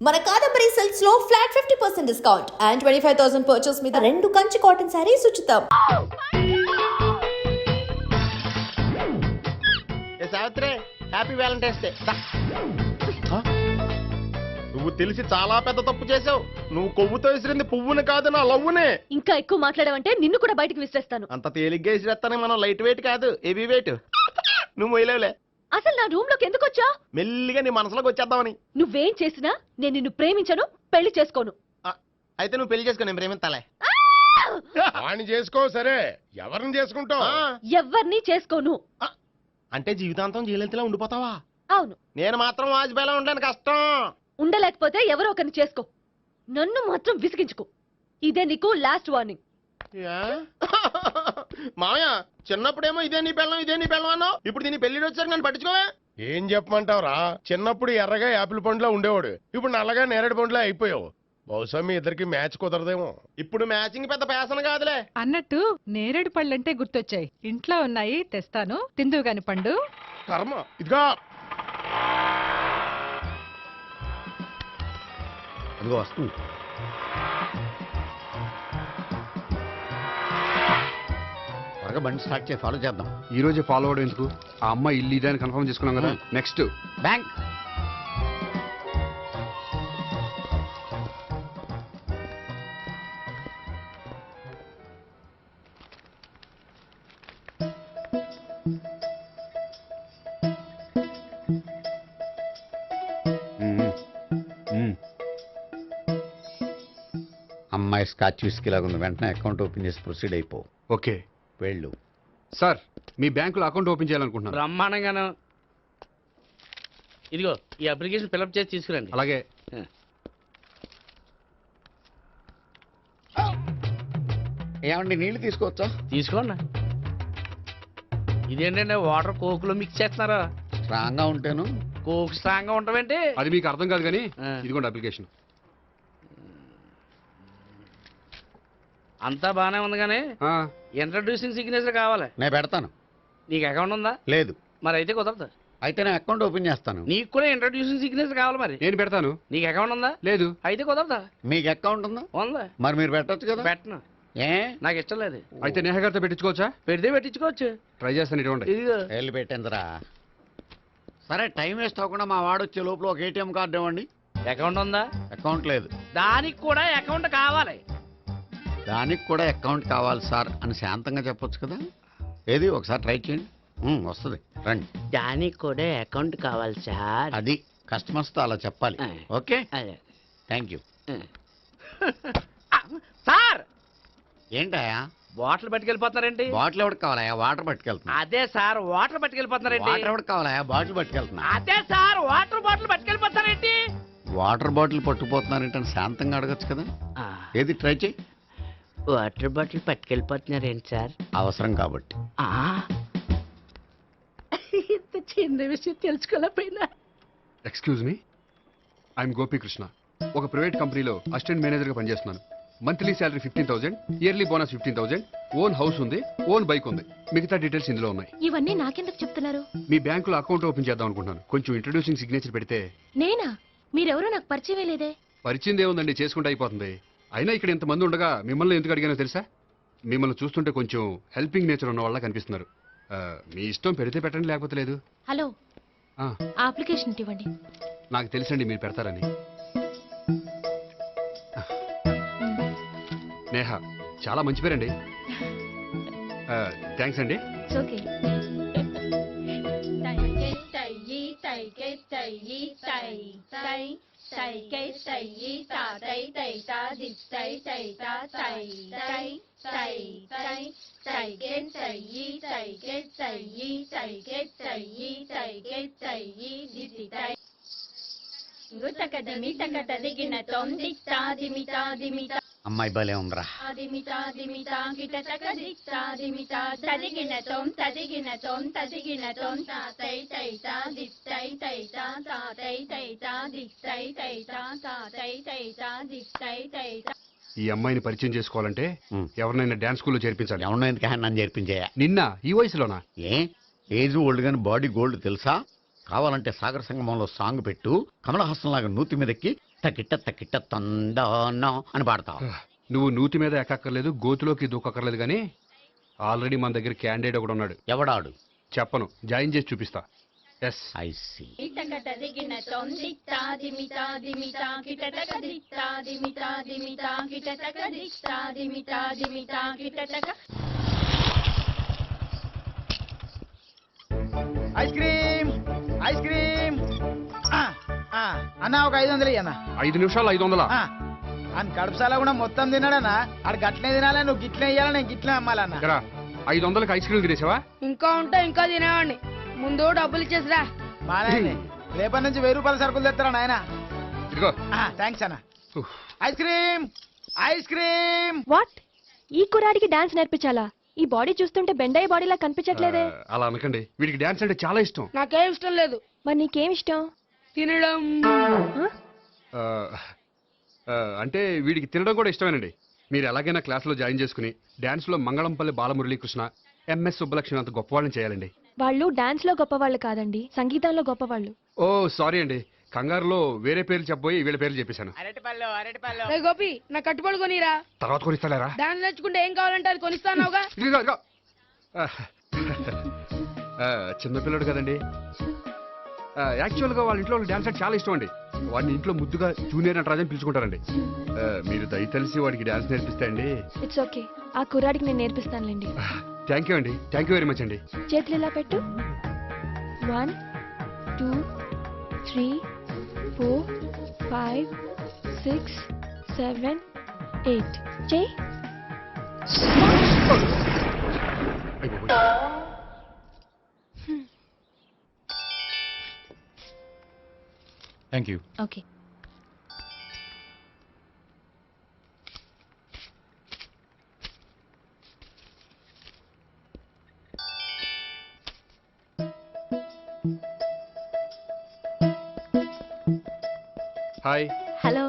మన కాదంబరి సిల్క్స్ లో flat 50% discount and 25,000 purchase మీద 2 కంచి కాటన్ సారీస్ ఉచితం. Savitri happy Valentine's day. నువ్వు తెలిసి చాలా పెద్ద తప్పు చేసావు. నువ్వు కొవ్వుతో విసిరింది పువ్వుని కాదు, నా లవ్వునే. ఇంకా ఎక్కువ మాట్లాడమంటే నిన్ను కూడా బయటకు విసిరేస్తాను. అంత తేలిగ్గా విసిరేస్తానే, మనం లైట్ వెయిట్ కాదు, హెవీ వెయిట్. నువ్వు మొయ్యలేవులే. అసలు నా రూమ్ లోకి ఎందుకు వచ్చా? మెల్లిగా నీ మనసులోకి వచ్చేద్దామని. నువ్వేం చేసినా నేను నిన్ను ప్రేమించను, పెళ్లి చేసుకోను. అయితే నువ్వు పెళ్లి చేసుకో, నేను ప్రేమిస్తాలే. వాణ్ణి చేసుకో. సరే, ఎవరిని చేసుకుంటావు? ఎవ్వరిని చేసుకోను. అంటే జీవితాంతం జయలలితలా ఉండిపోతావా? అవును. నేను మాత్రం వాజ్పేయిలా ఉండడానికి కష్టం. ఉండలేకపోతే ఎవరో ఒకరిని చేసుకో, నన్ను మాత్రం విసిగించుకో. ఇదే నీకు లాస్ట్ వార్నింగ్. మామయ్య, చిన్నప్పుడేమో ఇదే నీ పెళ్ళం అన్నావు. ఇప్పుడు దీని పెళ్లి వచ్చారు, నన్ను పట్టించుకోవా? ఏం చెప్పమంటావురా? చిన్నప్పుడు ఎర్రగా యాపిల్ పండులో ఉండేవాడు, ఇప్పుడు నల్లగా నేరేడు పండులో అయిపోయావు. బహుశా మీ ఇద్దరికి మ్యాచ్ కుదరదేమో. ఇప్పుడు మ్యాచింగ్ పెద్ద ఫ్యాషన్ కాదులే. అన్నట్టు నేరేడు పళ్ళంటే గుర్తొచ్చాయి. ఇంట్లో ఉన్నాయి, తెస్తాను, తిందువు గాని పండు. కర్మ. ఇదిగా అదిగో వస్తుంది. త్వరగా బండి స్టార్ట్ చేసి ఫాలో చేద్దాం. ఈ రోజే ఫాలో అవడం ఎందుకు? ఆ అమ్మాయి ఇల్లు ఇదని కన్ఫర్మ్ చేసుకున్నాం కదా. Next bank. అమ్మాయి స్కాచ్ విస్కీ లాగా ఉంది. వెంటనే అకౌంట్ ఓపెన్ చేసి ప్రొసీడ్ అయిపో. ఓకే. వెళ్ళు. సార్, మీ బ్యాంకులో అకౌంట్ ఓపెన్ చేయాలనుకుంటున్నాను. బ్రహ్మాండంగాను. ఇదిగో ఈ అప్లికేషన్ ఫిల్అప్ చేసి తీసుకురండి. అలాగే. ఏమండి, నీళ్లు తీసుకోవచ్చా? తీసుకోండి. ఇదేంటంటే వాటర్ కోక్ లో మిక్స్ చేస్తున్నారా? స్ట్రాంగ్ గా ఉంటేను. కోక్ స్ట్రాంగ్ గా ఉంటావేంటి? అది మీకు అర్థం కాదు కానీ ఆ. ఇదిగోండి అప్లికేషన్. అంతా బానే ఉంది కానీ ఆ, ఇంట్రడ్యూసింగ్ సిగ్నేచర్ కావాలి. నేను పెడతాను. నీకు అకౌంట్ ఉందా? లేదు. మరి అయితే కుదరదు. అయితే నేను అకౌంట్ ఓపెన్ చేస్తాను. నీకు కూడా ఇంట్రడ్యూసింగ్ సిగ్నేచర్ కావాలి. మరి నేను పెడతాను. నీకు అకౌంట్ ఉందా? లేదు. అయితే కుదరదా? మీకు అకౌంట్ ఉందా? ఉందా? మరి మీరు పెట్టొచ్చు కదా. పెట్టను. ఏ? నాకు ఇష్టం లేదు. అయితే నేహ గారితో పెట్టించుకోవచ్చా? పెడితే పెట్టించుకోవచ్చు. ట్రై చేస్తాను. ఇటువంటి ఇదిగో వెళ్ళి పెట్టిందిరా. సరే, టైం వేస్ట్ అవ్వకుండా మా వాడు వచ్చే లోపల ఒక ఏటీఎం కార్డు ఇవ్వండి. అకౌంట్ ఉందా? అకౌంట్ లేదు. దానికి కూడా అకౌంట్ కావాలి. దానికి కూడా అకౌంట్ కావాలి సార్ అని శాంతంగా చెప్పొచ్చు కదా. ఏది ఒకసారి ట్రై చేయండి. వస్తుంది, రండి. దానికి కూడా అకౌంట్ కావాలి సార్. అది కస్టమర్స్తో అలా చెప్పాలి. Okay, thank you. సార్, ఏంటయా బాటిల్ పట్టుకెళ్ళిపోతున్నారేంటి? బాటిల్ ఎవరికి కావాలయా? వాటర్ పట్టుకెళ్తున్నా. అదే సార్, వాటర్ పట్టుకెళ్ళిపోతున్నారేంటి? వాటర్ ఎవరికి కావాలయా? బాటిల్ పట్టుకెళ్తున్నా. అదే సార్, వాటర్ బాటిల్ పట్టుకెళ్ళిపోతారేంటి? వాటర్ బాటిల్ పట్టుకుపోతున్నారేంటని శాంతంగా అడగచ్చు కదా. ఏది ట్రై చేయి. వాటర్ బాటిల్ పట్టుకెళ్ళిపోతున్నారేంటి సార్? అవసరం కాబట్టి. ఇంత చిన్న విషయం తెలుసుకోలేకపోయినా. Excuse me, I'm Gopikrishna. ఒక ప్రైవేట్ కంపెనీలో అసిస్టెంట్ మేనేజర్గా పనిచేస్తున్నాను. Monthly salary 15,000, yearly bonus 15,000, own house ఉంది, ఓన్ బైక్ ఉంది. మిగతా డీటెయిల్స్ ఇందులో ఉన్నాయి. ఇవన్నీ నాకెందుకు చెప్తున్నారు? మీ బ్యాంకులో అకౌంట్ ఓపెన్ చేద్దాం అనుకుంటున్నాను. కొంచెం ఇంట్రడ్యూసింగ్ సిగ్నేచర్ పెడితే. నేనా? మీరెవరో నాకు పరిచయం లేదే. పరిచయం ఏముందండి, చేసుకుంటే అయిపోతుంది. అయినా ఇక్కడ ఇంతమంది ఉండగా మిమ్మల్ని ఎందుకు అడిగానో తెలుసా? మిమ్మల్ని చూస్తుంటే కొంచెం హెల్పింగ్ నేచర్ ఉన్న వాళ్ళ కనిపిస్తున్నారు. మీ ఇష్టం, పెడితే పెట్టండి, లేకపోతే లేదు. హలో, ఆ, అప్లికేషన్ ఇవ్వండి. నాకు తెలుసండి మీరు పెడతారని. నేహ, చాలా మంచి పేరండి. థ్యాంక్స్ అండి. ఓకే. అమ్మాయి భలే ఉందిరా. ఈ అమ్మాయిని పరిచయం చేసుకోవాలంటే ఎవరినైనా డాన్స్ స్కూల్లో చేర్పించాలి. ఎవరినో ఎందుకు నన్ను చేర్పించేయ? నిన్న ఈ వయసులోనా? ఏజ్ ఓల్డ్ గాని బాడీ గోల్డ్ తెలుసా? కావాలంటే సాగర సంగమంలో సాంగ్ పెట్టు, కమలహాసన్ లాగా నూతి మీదకి తకిట తందానో అని పాడతావు. నువ్వు నూతి మీద ఎక్కక్కర్లేదు, గోతులోకి దూకక్కర్లేదు, కానీ ఆల్రెడీ మన దగ్గర క్యాండిడేట్ ఒకడు ఉన్నాడు. ఎవడాడు? చెప్పను, జాయిన్ చేసి చూపిస్తా. Yes. I see. Ice cream ice cream అన్న ఒక 500 అన్న 5 నిమిషాలు 500. అని కడుపుసాల కూడా మొత్తం తిన్నాడన్నా. ఆడు గట్లే తినాలి, నువ్వు గిట్లే ఇయ్యాలి, నేను గిట్లే అమ్మాలన్న. 500కి ఐస్ క్రీమ్ తినేసావా? ఇంకా ఉంటే ఇంకా తినేవాడిని. ముందు డబ్బులు ఇచ్చేసిరా. మానే రేపటి నుంచి 1000 రూపాయల సరుకులు తెస్తారా నాయన. ఇదిగో. థ్యాంక్స్ అన్న. Ice cream ice cream. What? ఈ కురాడికి డాన్స్ నేర్పించాలా? ఈ బాడీ చూస్తుంటే బెండయ్య బాడీలా కనిపించట్లేదే. అలా అనకండి, వీడికి డాన్స్ అంటే చాలా ఇష్టం. నాకేం ఇష్టం లేదు. మరి నీకేం ఇష్టం? తినడం. ఆ, అంటే వీడికి తినడం కూడా ఇష్టమేనండి. మీరు ఎలాగైనా క్లాస్లో జాయిన్ చేసుకుని డాన్స్లో మంగళంపల్లి బాలమురళీకృష్ణ, ఎంఎస్ సుబ్బలక్ష్మి అంత గొప్పవాళ్ళని చేయాలండి. వాళ్ళు డాన్స్ లో గొప్పవాళ్ళు కాదండి, సంగీతంలో గొప్పవాళ్ళు. ఓ సారీ అండి, కంగారులో వేరే పేర్లు చెప్పబోయి వీళ్ళ పేర్లు చెప్పేశాను. రే గోపి, నా కట్టుబడి కొనిరా. తర్వాత కొనిస్తారా? డాన్స్ నేర్చుకుంటే ఏం కావాలంటే అది కొనిస్తానావుగా. ఇదిగో, ఇదిగో. చిన్నపిల్లడు కదండి. యాక్చువల్గా వాళ్ళ ఇంట్లో డాన్స్ అంటే చాలా ఇష్టం అండి. వాడిని ఇంట్లో ముద్దుగా జూనియర్ నటరాజు అని పిలుచుకుంటారండి. మీరు దయ తెలిసి వాడికి డాన్స్ నేర్పిస్తే అండి. ఇట్స్ ఓకే, ఆ కుర్రాడికి నేను నేర్పిస్తానులేండి. థ్యాంక్ యూ అండి, థ్యాంక్ యూ వెరీ మచ్ అండి. చేతులు ఇలా పెట్టు. 1 2 3 4 5 6 7 8 చెయ్యి. Thank you. Okay. Hi. Hello.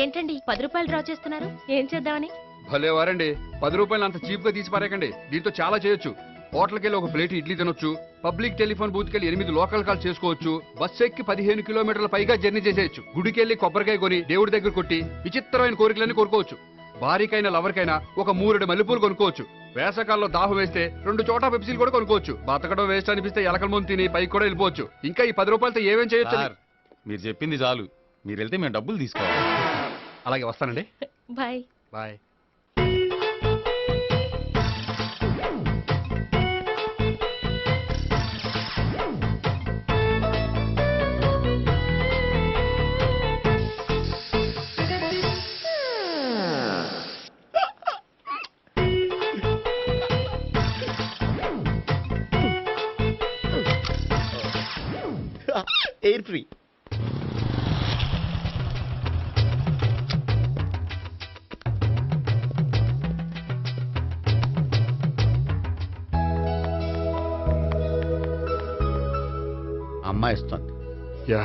ఏంటండి 10 రూపాయలు డ్రా చేస్తున్నారు? ఏం చేద్దామని? భలే వారండి, 10 రూపాయలు అంత చీప్ గా తీసి పారేకండి. దీంతో చాలా చేయొచ్చు. హోటల్కి వెళ్ళి ఒక ప్లేట్ ఇడ్లీ తినొచ్చు, పబ్లిక్ టెలిఫోన్ బూత్కి వెళ్ళి 8 లోకల్ కాల్ చేసుకోవచ్చు, బస్ ఎక్కి 15 కిలోమీటర్ల పైగా జర్నీ చేసేయచ్చు, గుడికి వెళ్ళి కొబ్బరికాయ కొని దేవుడి దగ్గర కొట్టి విచిత్రమైన కోరికలన్నీ కోరుకోవచ్చు, భారీకైనా లవర్కైనా ఒక 3 మల్లెపూలు కొనుక్కోవచ్చు, వేసవకాలంలో దాహం వేస్తే 2 చోటా పెప్సీలు కూడా కొనుక్కోవచ్చు, బతకడం వేస్ట్ అనిపిస్తే ఎలకల ముందు తిని పైకి కూడా వెళ్ళిపోవచ్చు. ఇంకా ఈ 10 రూపాయలతో ఏమేం చేయొచ్చు? మీరు చెప్పింది చాలు, మీరు వెళ్తే మేము డబ్బులు తీసుకోవాలి. అలాగే వస్తానండి. బాయ్. బాయ్. Air free. అమ్మాయి ఇస్తుంది. యా.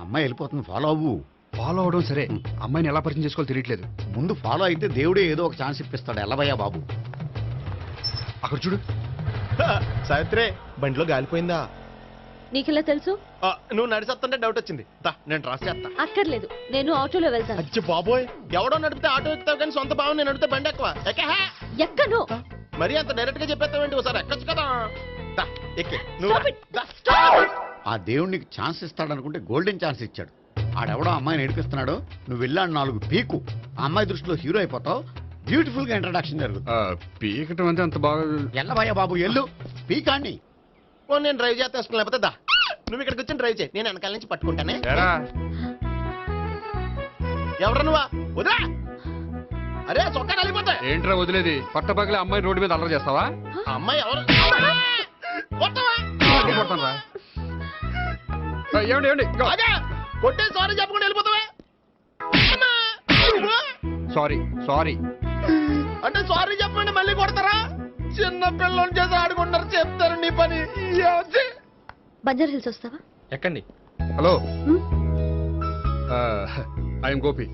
అమ్మాయి వెళ్ళిపోతుంది, ఫాలో అవ్వు. ఫాలో అవడం సరే, అమ్మాయిని ఎలా పరిచయం చేసుకోవాలో తెలియట్లేదు. ముందు ఫాలో అయితే దేవుడే ఏదో ఒక ఛాన్స్ ఇప్పిస్తాడు. ఎల్లవయ్యా బాబు. అక్కడ చూడు. సావిత్రి, బండిలో గాలిపోయిందా? నీకెలా తెలుసు? నువ్వు నడిచేస్తుంటే డౌట్ వచ్చింది. నేను రాసి చేస్తా. అక్కర్లేదు, నేను ఆటోలో వెళ్తాను. అచ్చి బాబోయ్, ఎవడో నడిపితే ఆటో ఎక్కుతావు కానీ సొంత భావం నేను నడిపితే బండి ఎక్కువ. ఎక్కను. మరి అంత డైరెక్ట్ గా చెప్పేస్తావేంటి? ఒకసారి ఎక్కొచ్చు కదా. ఎక్కే నువ్వు. ఆ దేవుడికి ఛాన్స్ ఇస్తాడనుకుంటే గోల్డెన్ ఛాన్స్ ఇచ్చాడు. ఆడెవడో అమ్మాయిని ఏడిపిస్తున్నాడు, నువ్వు వెళ్ళాడు 4 పీకు. ఆ అమ్మాయి దృష్టిలో హీరో అయిపోతావు. బ్యూటిఫుల్ గా ఇంట్రడక్షన్ జరుగుతుంది. పీకటం అంటే అంత బాగా. ఎల్లవయ్యా బాబు, ఎల్లు పీకాన్ని. నేను డ్రైవ్ చేస్తాను, లేకపోతే దా నువ్వు ఇక్కడికి వచ్చి డ్రైవ్ చేయి, నేను వెనకాల నుంచి పట్టుకుంటానే. ఎవరు నువ్వా? వదిలా. అరే చొక్కా కలిపోతా. ఏంట్రా వదిలేది? పట్టపగలే అమ్మాయి రోడ్డు మీద అల్లరి చేస్తావా? అమ్మాయి ఎవరు? కొడతానురా. ఏమండి ఏమండి, కొట్టే సారీ చెప్పకుండా వెళ్ళిపోతావా? సారీ సారీ అంటే సారీ చెప్పండి మళ్ళీ కొడతారా? చిన్న పిల్లలు చేసి ఆడుకుంటారు, చెప్తారు నీ పని. బంజారా హిల్స్ వస్తావా? ఎక్కండి. Hello I'm Gopi.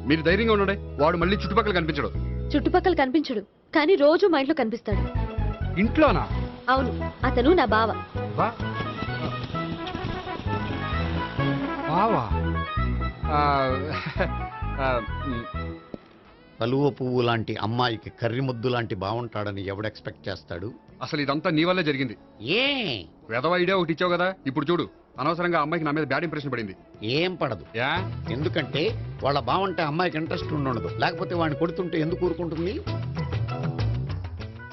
మీరు ధైర్యంగా ఉండండి. వాడు మళ్ళీ చుట్టుపక్కల కనిపించడు. చుట్టుపక్కల కనిపించడు, కానీ రోజు మా ఇంట్లో కనిపిస్తాడు. ఇంట్లోనా? అవును, అతను నా బావ. బావా? కలువ పువ్వు లాంటి అమ్మాయికి కర్రి ముద్దు లాంటి బాగుంటాడని ఎవడు ఎక్స్పెక్ట్ చేస్తాడు? అసలు ఇదంతా నీ వల్లే జరిగింది. ఏ వెధవ ఐడియా ఒకటి ఇచ్చావు కదా, ఇప్పుడు చూడు. అనవసరంగా అమ్మాయికి నా మీద బ్యాడ్ ఇంప్రెషన్ పడింది. ఏం పడదు. యా? ఎందుకంటే వాళ్ళ బాగుంటే అమ్మాయికి ఇంట్రెస్ట్ ఉండదు. లేకపోతే వాడిని కొడుతుంటే ఎందుకు ఊరుకుంటుంది?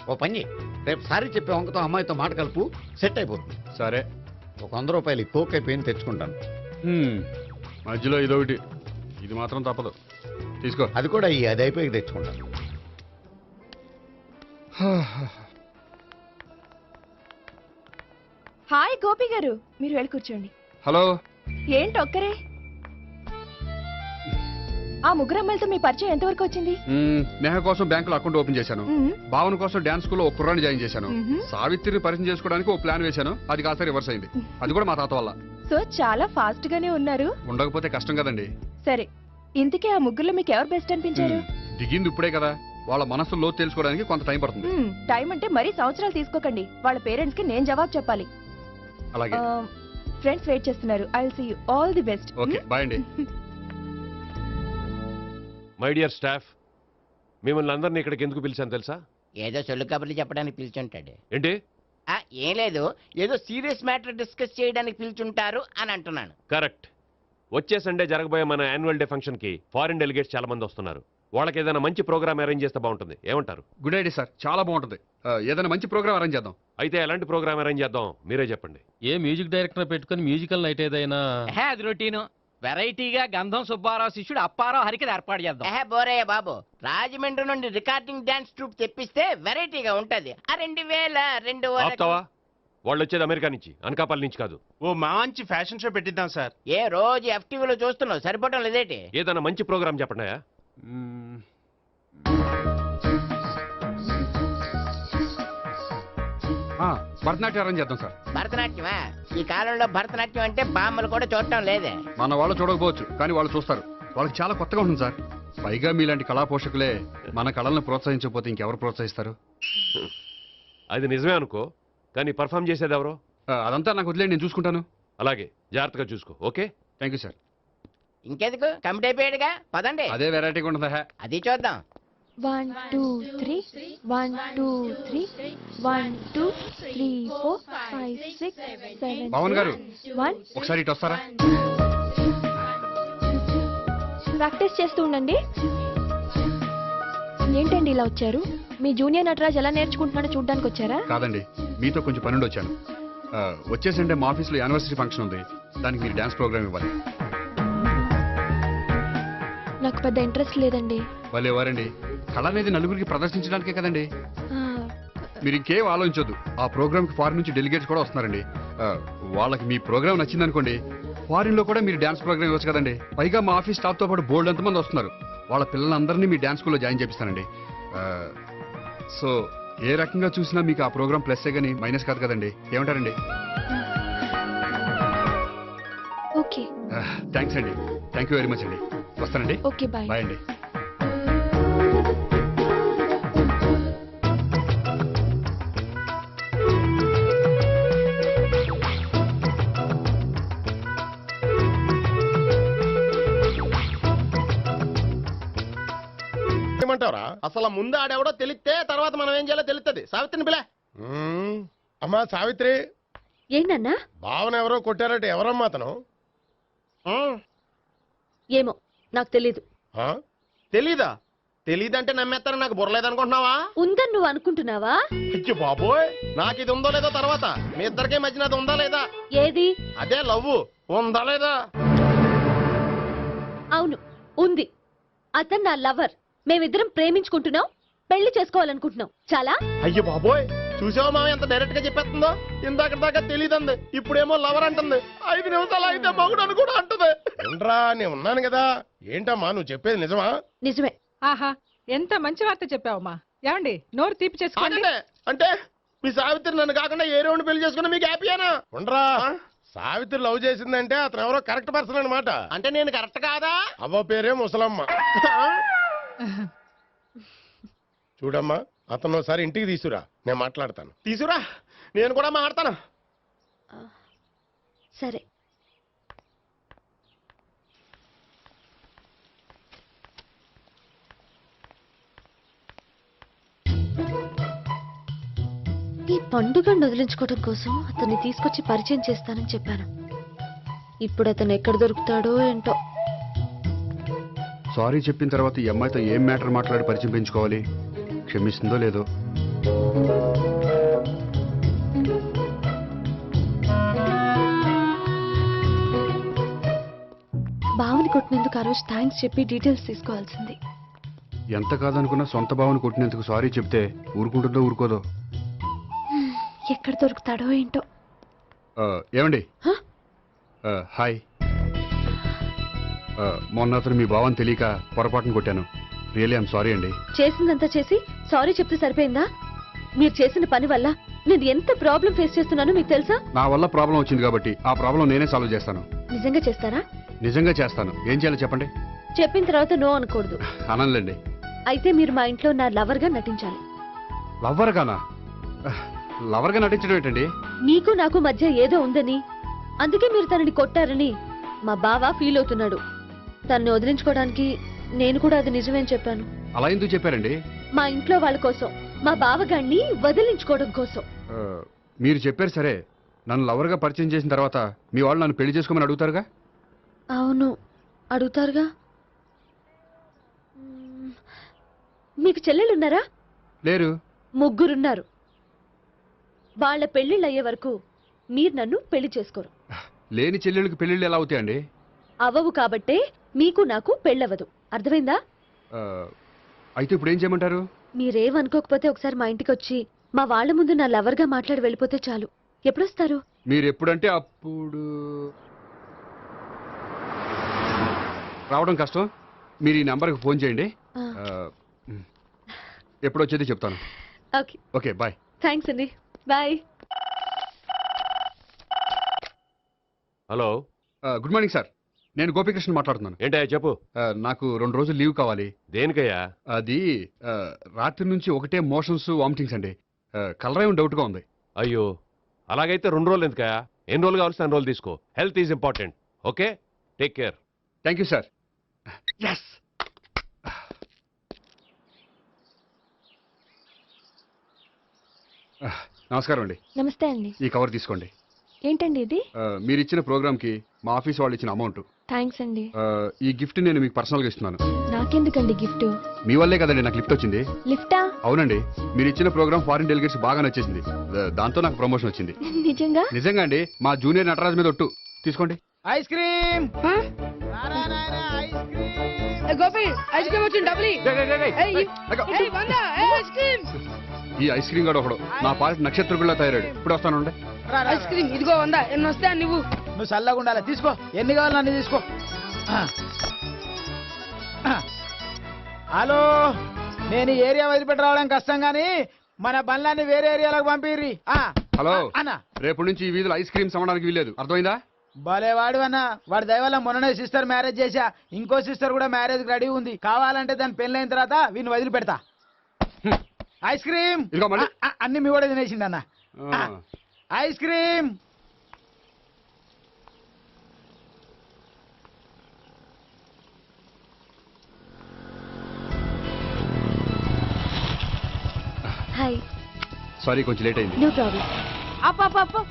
ఓ పని చెయ్. రేపు సారీ చెప్పే వంకతో అమ్మాయితో మాట కలుపు, సెట్ అయిపోతుంది. సరే. ఒక 100 రూపాయలు కోక్ అయిపోయింది తెచ్చుకుంటాను. మధ్యలో ఇదొకటి, ఇది మాత్రం తప్పదు. తీసుకో. అది కూడా అది అయిపోయి తెచ్చుకుంటాను. హాయ్ గోపి గారు, మీరు వెళ్ళి కూర్చోండి. హలో. ఏంటి ఒక్కరే? ఆ ముగ్గురు అమ్మాయిలతో మీ పరిచయం ఎంతవరకు వచ్చింది? నేహ కోసం బ్యాంకులో అకౌంట్ ఓపెన్ చేశాను. భావన కోసం డాన్స్ స్కూల్లో ఒక కుర్రాన్ని జాయిన్ చేశాను. సావిత్రిని పరిచయం చేసుకోవడానికి ఒక ప్లాన్ వేశాను. అది కాస్త రివర్స్ అయింది. అది కూడా మా తాత వల్ల. సో చాలా ఫాస్ట్ గానే ఉన్నారు. ఉండకపోతే కష్టం కదండి. సరే, ఇంతకీ ఆ ముగ్గురులో మీకు ఎవరు బెస్ట్ అనిపించారు? దిగింది ఇప్పుడే కదా, వాళ్ళ మనసు లోతు తెలుసుకోవడానికి కొంత టైం పడుతుంది. టైం అంటే మరీ సంవత్సరాలు తీసుకోకండి. వాళ్ళ పేరెంట్స్ కి నేను జవాబు చెప్పాలి. అలాగే. ఫ్రెండ్స్ వెయిట్ చేస్తున్నారు. I will see you. All the best. Okay, bye అండి. మై డియర్ స్టాఫ్, మిమ్మల్ని అందరినీ ఇక్కడికి ఎందుకు పిలిచాను తెలుసా? ఏదో సొల్లు కబుర్లు చెప్పడానికి పిలిచుంటాడు. ఏంటి? ఏం లేదు, ఏదో సీరియస్ మ్యాటర్ డిస్కస్ చేయడానికి పిలిచుంటారు అని అంటున్నాను. కరెక్ట్. వచ్చే సండే జరగబోయే మన యాన్యువల్ డే ఫంక్షన్ కి ఫారిన్ డెలిగేట్స్ చాలా మంది వస్తున్నారు. వాళ్ళకి ఏదైనా మంచి ప్రోగ్రామ్ అరేంజ్ చేస్తే బాగుంటుంది. ఏమంటారు? గుడ్ ఐడియా సార్, చాలా బాగుంటుంది. ఏదైనా మంచి ప్రోగ్రామ్ అరేంజ్ చేద్దాం. అయితే ఎలాంటి ప్రోగ్రామ్ అరేంజ్ చేద్దాం మీరే చెప్పండి. ఏ మ్యూజిక్ డైరెక్టర్ పెట్టుకుని మ్యూజికల్ నైట్ ఏదైనా? అది రొటీను. వెరైటీగా గంధం సుబ్బారావు శిష్యుడు అప్పారావు హరికి ఏర్పాటు చేద్దాం. బోరయ్య బాబు, రాజమండ్రి నుండి రికార్డింగ్ డాన్స్ ట్రూప్ తెప్పిస్తే వెరైటీగా ఉంటది. 2002 ఆపుతావా? వాళ్ళు వచ్చేది అమెరికా నుంచి, అనకాపల్లి నుంచి కాదు. ఓ మంచి ఫ్యాషన్ షో పెట్టిద్దాం సార్. ఏ రోజు FTVలో చూస్తున్నావు, సరిపోవటం లేదేటి? ఏదైనా మంచి ప్రోగ్రామ్ చెప్పండి. భరతనాట్యం అరేంజ్ చేద్దాం సార్. భరతనాట్యమా? ఈ కాలంలో భరతనాట్యం అంటే బామ్మలు కూడా చూడటం లేదే. మన వాళ్ళు చూడకపోవచ్చు, కానీ వాళ్ళు చూస్తారు. వాళ్ళకి చాలా కొత్తగా ఉంటుంది సార్. పైగా మీలాంటి కళా పోషకులే మన కళలను ప్రోత్సహించకపోతే ఇంకెవరు ప్రోత్సహిస్తారు? అది నిజమే అనుకో, కానీ పర్ఫామ్ చేసేది ఎవరో? అదంతా నాకు వదిలేండి, నేను చూసుకుంటాను. అలాగే, జాగ్రత్తగా చూసుకో. Okay, thank you sir. ఇంకెందుకు, కమిటీ అయిపోయాడుగా, పదండి. అదే వెరైటీగా ఉంటుందా? అది చూద్దాం. 1 2 3 1 2 3 1 2 3 4 5 6 7 పవన్ గారు, 1. ఒకసారి ఇటు వస్తారా? ప్రాక్టీస్ చేస్తూ ఉండండి. ఏంటండి ఇలా వచ్చారు? మీ జూనియర్ నటరాజ్ ఎలా నేర్చుకుంటున్నాడో చూడ్డానికి వచ్చారా? కాదండి, మీతో కొంచెం పనుండి వచ్చాను. వచ్చేసంటే మా ఆఫీస్లో యానివర్సరీ ఫంక్షన్ ఉంది. దానికి మీరు డాన్స్ ప్రోగ్రామ్ ఇవ్వాలి. నాకు పెద్ద ఇంట్రెస్ట్ లేదండి. వాళ్ళు ఎవరండి? కళ అనేది నలుగురికి ప్రదర్శించడానికే కదండి. మీరు ఇంకేం ఆలోచించొద్దు. ఆ ప్రోగ్రామ్ కి ఫారిన్ నుంచి డెలిగేట్స్ కూడా వస్తున్నారండి. వాళ్ళకి మీ ప్రోగ్రామ్ నచ్చిందనుకోండి, ఫారిన్ లో కూడా మీరు డాన్స్ ప్రోగ్రామ్ ఇవ్వచ్చు కదండి. పైగా మా ఆఫీస్ స్టాఫ్ తో పాటు బోల్డ్ ఎంతమంది వస్తున్నారు. వాళ్ళ పిల్లలందరినీ మీ డాన్స్ స్కూల్లో జాయిన్ చేపిస్తానండి. సో ఏ రకంగా చూసినా మీకు ఆ ప్రోగ్రామ్ ప్లస్సే గానీ మైనస్ కాదు కదండి. ఏమంటారండి? ఓకే. థ్యాంక్స్ అండి. థ్యాంక్ యూ వెరీ మచ్ అండి. వస్తానండి. Okay, bye. బాయ్ అండి. ఏమంటారా? అసలు ముందు ఆడెవడో తెలిస్తే తర్వాత మనం ఏం చేయాలో తెలుస్తుంది. సావిత్రిని పిల్ల. అమ్మా సావిత్రి, ఏంటన్నా? భావన ఎవరో కొట్టారట. ఎవరమ్మా అతను? ఏమో, నాకు తెలీదు. తెలీదా? తెలీదంటే నమ్మేస్తారని నాకు బుర్రలేదనుకుంటున్నావా? ఉందని నువ్వు అనుకుంటున్నావా? అయ్యో బాబోయ్, నాకు ఇది ఉందో లేదో తర్వాత. మీ ఇద్దరికే మధ్యన అది ఉందా లేదా? ఏది? అదే లవ్ ఉందా లేదా? అవును, ఉంది. అతను నా లవర్. మేమిద్దరం ప్రేమించుకుంటున్నాం, పెళ్లి చేసుకోవాలనుకుంటున్నాం. చాలా. అయ్యో బాబోయ్, చూసావా మామ ఎంత డైరెక్ట్ గా చెప్పేస్తుందో? ఇందాక దాకా తెలియదండి, ఇప్పుడేమో లవర్ అంటుంది. 5 నిమిషాలు అయితే మగుడు అని కూడా అంటుంది. ఏంట్రా, నేను ఉన్నాను కదా. ఏంటమ్మా నువ్వు చెప్పేది నిజమా? నిజమే. ఆహా, ఎంత మంచి వార్త చెప్పావమ్మా. ఏమండి, నోరు తీపి చేసుకోండి. అంటే మీ సావిత్రి నన్ను కాకుండా ఏ రౌండ్ పెళ్లి చేసుకున్నా మీకు హ్యాపీయేనా? ఉండరా సావిత్రి లవ్ చేసిందంటే అతను ఎవరో కరెక్ట్ పర్సన్ అనమాట. అంటే నేను కరెక్ట్ కాదా? అవ్వ పేరే ముసలమ్మ. చూడమ్మా అతను ఒకసారి ఇంటికి తీసుకురా, నేను మాట్లాడతాను. తీసురా, నేను కూడా మాడతాను. సరే. ఈ పండుగను వదిలించుకోవడం కోసం అతన్ని తీసుకొచ్చి పరిచయం చేస్తానని చెప్పాను. ఇప్పుడు అతను ఎక్కడ దొరుకుతాడో ఏంటో. సారీ చెప్పిన తర్వాత ఈ అమ్మాయితో ఏం మ్యాటర్ మాట్లాడి పరిచయం పెంచుకోవాలి? క్షమిస్తుందో లేదో. బావని కొట్టినందుకు ఆ రోజు థ్యాంక్స్ చెప్పి డీటెయిల్స్ తీసుకోవాల్సింది. ఎంత కాదనుకున్నా సొంత భావన కొట్టినందుకు సారీ చెప్తే ఊరుకుంటుందో ఊరుకోదో. ఎక్కడ దొరుకుతాడో ఏంటో. ఏమండి? హాయ్. మొన్న అతను మీ భావన తెలియక పొరపాటును కొట్టాను. రియల్లీ ఐఎమ్ సారీ అండి. చేసిందంతా చేసి సారీ చెప్తే సరిపోయిందా? మీరు చేసిన పని వల్ల నేను ఎంత ప్రాబ్లం ఫేస్ చేస్తున్నానో మీకు తెలుసా? నా వల్ల ప్రాబ్లం వచ్చింది కాబట్టి ఆ ప్రాబ్లం నేనే సాల్వ్ చేస్తాను. నిజంగా చేస్తారా? నిజంగా చేస్తాను. ఏం చేయాలో చెప్పండి. చెప్పిన తర్వాత నో అనకూడదు. అనంలేండి. అయితే మీరు మా ఇంట్లో నా లవర్ గా నటించాలి. లవ్వర్ గానా? లవర్ గా నటించడం ఏంటండి? నీకు నాకు మధ్య ఏదో ఉందని, అందుకే మీరు తనని కొట్టారని మా బావ ఫీల్ అవుతున్నాడు. తనని వదిలించుకోవడానికి నేను కూడా అది నిజమేని చెప్పాను. అలా ఎందుకు చెప్పారండి? మా ఇంట్లో వాళ్ళ కోసం, మా బావగాన్ని వదిలించుకోవడం కోసం. మీరు చెప్పారు సరే, నన్ను లవర్ గా పరిచయం చేసిన తర్వాత మీ వాళ్ళు నన్ను పెళ్లి చేసుకోమని అడుగుతారుగా? అవును, అడుగుతారుగా. మీకు చెల్లెలున్నారా? లేరు. ముగ్గురున్నారు. వాళ్ళ పెళ్లిళ్ళు అయ్యే వరకు మీరు నన్ను పెళ్లి చేసుకోరు. లేని చెల్లెళ్ళకి పెళ్లిళ్ళు ఎలా అవుతాయండి? అవ్వవు కాబట్టే మీకు నాకు పెళ్ళవదు. అర్థమైందా? అయితే ఇప్పుడు ఏం చేయమంటారు? మీరేమనుకోకపోతే ఒకసారి మా ఇంటికి వచ్చి మా వాళ్ళ ముందు నా లవర్ గా మాట్లాడి వెళ్ళిపోతే చాలు. ఎప్పుడొస్తారు? మీరు ఎప్పుడంటే అప్పుడు. రావడం కష్టం. మీరు ఈ నెంబర్కి ఫోన్ చేయండి. ఎప్పుడు వచ్చేది చెప్తాను. ఓకే. Okay, bye. థ్యాంక్స్ అండి. Bye. Hello, good morning sir. నేను గోపికృష్ణ మాట్లాడుతున్నాను. ఏంటయ్యా చెప్పు. నాకు 2 రోజులు లీవ్ కావాలి. దేనికయ్యా? అది రాత్రి నుంచి ఒకటే మోషన్స్, వామిటింగ్స్ అండి. కలరేం డౌట్గా ఉంది. అయ్యో, అలాగైతే 2 రోజులు ఎందుకయ్యా? ఎన్ని రోజులు కావాల్సి అన్ని రోజులు తీసుకో. Health is important. Okay, take care. Thank you sir. Yes. నమస్కారం అండి. నమస్తే అండి. ఈ కవర్ తీసుకోండి. ఏంటండి ఇది? మీరు ఇచ్చిన ప్రోగ్రామ్కి మా ఆఫీస్ వాళ్ళు ఇచ్చిన అమౌంట్. థ్యాంక్స్ అండి. ఈ గిఫ్ట్ నేను మీకు పర్సనల్గా ఇస్తున్నాను. నాకెందుకండి గిఫ్ట్? మీ వల్లే కదండి నాకు లిఫ్ట్ వచ్చింది. లిఫ్టా? అవునండి, మీరు ఇచ్చిన ప్రోగ్రామ్ ఫారిన్ డెలిగేట్స్ బాగా నచ్చేసింది. దాంతో నాకు ప్రమోషన్ వచ్చింది. నిజంగా? నిజంగా అండి. మా జూనియర్ నటరాజ్ మీద ఒట్టు. తీసుకోండి. Ice cream. Gopi ice cream వచ్చింది. డబ్బులు ఐస్ క్రీమ్. ఈ ఐస్ క్రీమ్ గడు ఒకడు నా పాలిట నక్షత్ర పిల్ల తయారాడు. ఇప్పుడు వస్తాను. ఐస్ క్రీమ్ ఇదిగో 100. ఎన్ని వస్తా నువ్వు? నువ్వు చల్లగా ఉండాలి. తీసుకో, ఎన్ని కావాలి అన్ని తీసుకో. హలో, నేను ఈ ఏరియా వదిలిపెట్టి రావడం కష్టం గానీ మన బండ్లన్నీ వేరే ఏరియాలకు పంపిర్రి. హలో అన్న, రేపు నుంచి ఈ వీధిలో ఐస్ క్రీమ్స్ అమ్మడానికి వీలేదు. అర్థమైందా? భలేవాడు అన్న. వాడి దయవల్ల మొన్ననే సిస్టర్ మ్యారేజ్ చేశా. ఇంకో సిస్టర్ కూడా మ్యారేజ్ రెడీ ఉంది. కావాలంటే దాని పెళ్ళైన తర్వాత వీడిని వదిలిపెడతా. ఐస్ క్రీమ్ ఇదిగో మళ్ళీ. అన్ని మీ కూడా తినేసిండి అన్న. Ice cream. హాయ్. సారీ, కొంచెం లేట్ అయింది. No problem. అప్ప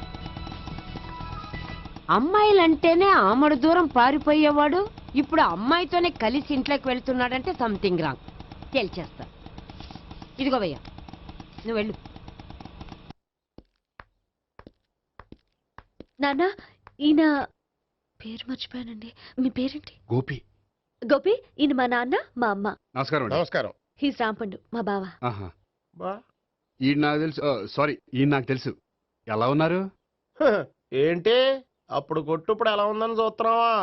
అమ్మాయిలంటేనే ఆమడు దూరం పారిపోయేవాడు ఇప్పుడు అమ్మాయితోనే కలిసి ఇంట్లోకి వెళ్తున్నాడంటే సంథింగ్ రాంగ్. తేల్చేస్తా. ఇదిగో భయ్యా, నువ్వు వెళ్ళు. నాన్న, ఈయన పేరు మర్చిపోయానండి. మీ పేరేంటి? గోపి. గోపి, ఈయన మా నాన్న, మా అమ్మ. నమస్కారం అండి. నమస్కారం. హీస్ రాంపండు, మా బావ. ఆహా. ఈయన నాకు తెలుసు. సారీ, ఈయన నాకు తెలుసు. ఎలా ఉన్నారు? ఏంటి అప్పుడు కొట్టు ఇప్పుడు ఎలా ఉందని చూస్తున్నావా?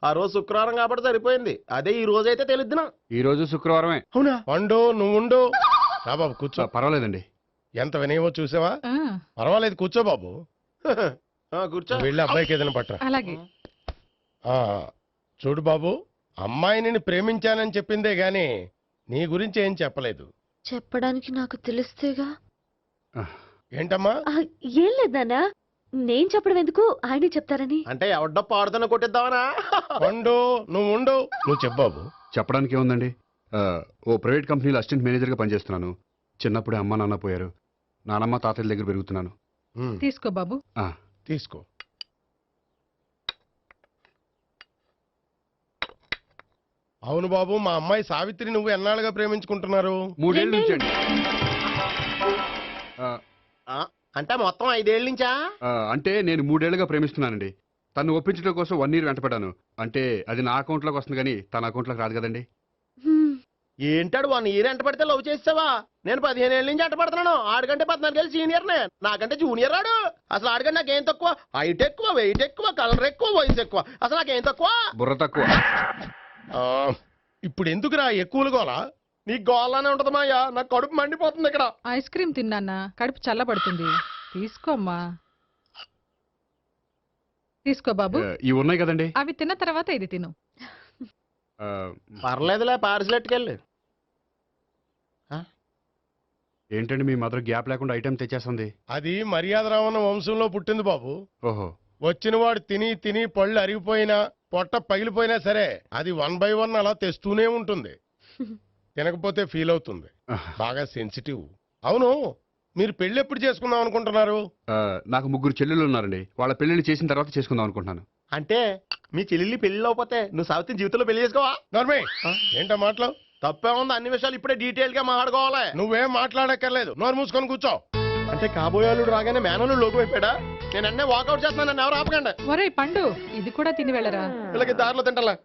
ఆ రోజు శుక్రవారం కాబట్టి సరిపోయింది. అదే ఈ రోజు అయితే తెలిద్దునా. ఈ రోజు శుక్రవారమే. అవునా? పండు నువ్వు ఉండు. రా బాబు కూర్చో. పర్వాలేదండి. ఎంత వినయమో చూసావా? ఆ, పర్వాలేదు, కూర్చో బాబు. కూర్చో. వెళ్ళి అబ్బాయికి ఏదైనా పట్టరా. అలాగే. ఆ, చూడు బాబు, అమ్మాయిని నేను ప్రేమించానని చెప్పిందే గాని నీ గురించి ఏం చెప్పలేదు. చెప్పడానికి నాకు తెలిస్తేగా. ఏంటమ్మా? ఆ, ఏం లేదు నాన్న, నేను చెప్పడం ఎందుకు, ఆయనే చెప్తారని. అంటే ఎవడ్డో పాడుతున్న కొట్టిద్దామనా? ఉండు, నువ్వు ఉండు, నువ్వు చెప్పు బాబు. చెప్పడానికి ఏముందండి, ఓ ప్రైవేట్ కంపెనీలో అసిస్టెంట్ మేనేజర్గా పనిచేస్తున్నాను. చిన్నప్పుడే అమ్మ నాన్న పోయారు. నానమ్మ తాతయ్య దగ్గర పెరుగుతున్నాను. ఉమ్, తీసుకో బాబు. ఆ, తీసుకో. అవును బాబు, మా అమ్మాయి సావిత్రి నువ్వు ఎన్నాళ్ళుగా ప్రేమించుకుంటున్నారు? 3 ఏళ్ళ నుంచి అండి. అంటే మొత్తం 5 ఏళ్ళ నుంచా? అంటే నేను 3 ఏళ్ళుగా ప్రేమిస్తున్నానండి. తను ఒప్పించడం కోసం 1 year వెంటపడ్డాను. అంటే అది నా అకౌంట్లోకి వస్తుంది కానీ తన అకౌంట్లోకి రాదు కదండి. హ్మ్. ఏంటాడు 1 year ఎంట పడితే లవ్ చేసావా? నేను 15 ఏళ్ళ నుంచి ఎంట పడుతున్నాను. ఆడికంటే 14 ఏళ్ళు సీనియర్నే, నాకంటే జూనియర్ రాడు. అసలు ఆడికంటే నాకేం తక్కువ? హైట్ ఎక్కువ, వెయిట్ ఎక్కువ, కలర్ ఎక్కువ, వయసు ఎక్కువ. అసలు నాకేం తక్కువ? బుర్ర తక్కువ. ఆ, ఇప్పుడు ఎందుకురా ఎక్కువలు గోలా? నీ గోళ్ళనే ఉంటది మాయా, నాకు కడుపు మండిపోతుంది ఇక్కడ. ఐస్ క్రీమ్ తిన్నానా, కడుపు చల్లబడుతుంది. తీసుకోమ్మా. తీసుకో బాబు. ఇవి ఉన్నాయి కదండి. అవి తిన్న తర్వాత ఇది తిను. ఆ, పర్లేదులే, పార్సిల్ ఎట్టుకెళ్ళి. ఏంటండి మీ మదర్ గ్యాప్ లేకుండా ఐటెం తెచ్చేస్తుంది? అది మర్యాద రావణ వంశంలో పుట్టింది బాబు. ఓహో. వచ్చిన వాడు తిని తిని పళ్ళు అరిగిపోయినా పొట్ట పగిలిపోయినా సరే అది 1 by 1 అలా తెస్తూనే ఉంటుంది. తినకపోతే ఫీల్ అవుతుంది. బాగా సెన్సిటివ్. అవును, మీరు పెళ్లి ఎప్పుడు చేసుకుందాం అనుకుంటున్నారు? నాకు 3 చెల్లెళ్ళు ఉన్నారండి. వాళ్ళ పెళ్లిళ్ళు చేసిన తర్వాత చేసుకుందాం అనుకుంటున్నాను. అంటే మీ చెల్లెల్ని పెళ్లి లేకపోతే నువ్వు సావిత్రి జీవితంలో పెళ్లి చేసుకోవా? నార్మే ఏంటో మాటలు? తప్పే ఉంది, అన్ని విషయాలు ఇప్పుడే డీటెయిల్ గా మాట్లాడుకోవాలి. నువ్వేం మాట్లాడక్కర్లేదు, నోరు మూసుకొని కూర్చో. అంటే కాబోయేవాళ్ళు రాగానే మేనలు లోకి అయిపోయాడా? నేను అన్నీ వాకౌట్ చేస్తున్నాను, నన్ను ఎవరు ఆపకండి. ఒరే పండు, ఇది కూడా తిని వెళ్ళరా. వీళ్ళకి దారిలో తింటలే.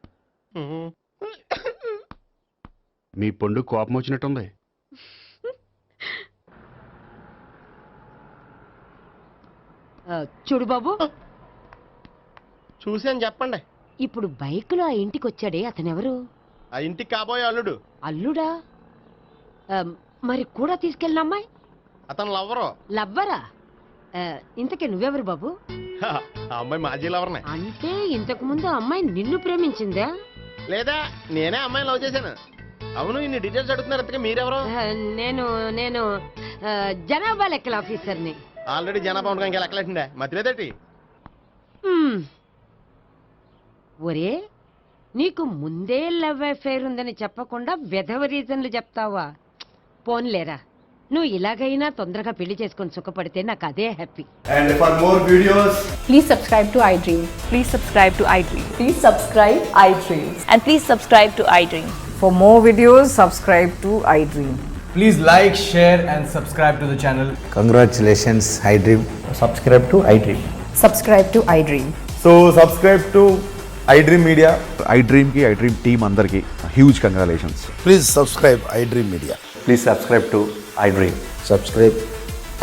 మీ పండు కోపం వచ్చినట్టుంది. చూడు బాబు, చూసి అని చెప్పండి. ఇప్పుడు బైక్లో ఆ ఇంటికి వచ్చాడే అతనెవరు? ఆ ఇంటికి కాబోయే అల్లుడు. అల్లుడా? మరి కూడా తీసుకెళ్ళిన అమ్మాయి అతను లవ్వరు. లవ్వరా? ఇంతకీ నువ్వెవరు బాబు? ఆ అమ్మాయి మాజీ లవర్నే. అంటే ఇంతకు ముందు అమ్మాయి నిన్ను ప్రేమించిందా? లేదా నేనే అమ్మాయిని లవ్ చేశాను. అవును, ఇన్ని డీటెయిల్స్ అడుగుతున్నారు. అంతగా మీరెవరు? నేను నేను జనాభా లెక్కల ఆఫీసర్ని. ఆల్రెడీ జనాభా ఉండగా ఇంకా లెక్కలేటండే మతిలేదేటి? ఒరే, నీకు ముందే లవ్ అఫైర్ ఉందని చెప్పకుండా వెధవ రీజన్లు చెప్తావా? పోన్లేరా, నువ్వు ఇలాగైనా తొందరగా పెళ్లి చేసుకొని సుఖపడితే నాకు అదే happy. And for more videos, please subscribe to iDream. Please subscribe to iDream. Please subscribe iDream. And please subscribe to iDream. For more videos, subscribe to iDream. please like, share and subscribe to the channel. Congratulations, iDream. Subscribe to iDream. Subscribe to iDream. So subscribe to iDream Media. iDream ki iDream team andarki huge congratulations. Please subscribe iDream Media. Please subscribe to iDream. Subscribe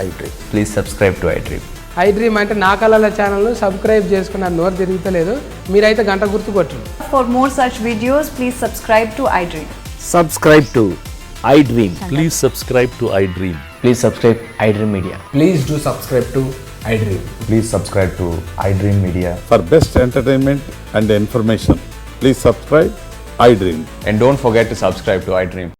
iDream. Please subscribe to iDream. iDream అంటే నా కళల channel subscribe చేసుకున్న నోరు తిరుగుతలేదు. మీరైతే గంట గుర్తు కొట్టండి. For more such videos, please subscribe to iDream. Subscribe to iDream. Please subscribe to iDream. Please subscribe iDream Media. Please do subscribe to iDream. Please subscribe to iDream Media. For best entertainment and information, please subscribe iDream. And don't forget to subscribe to iDream.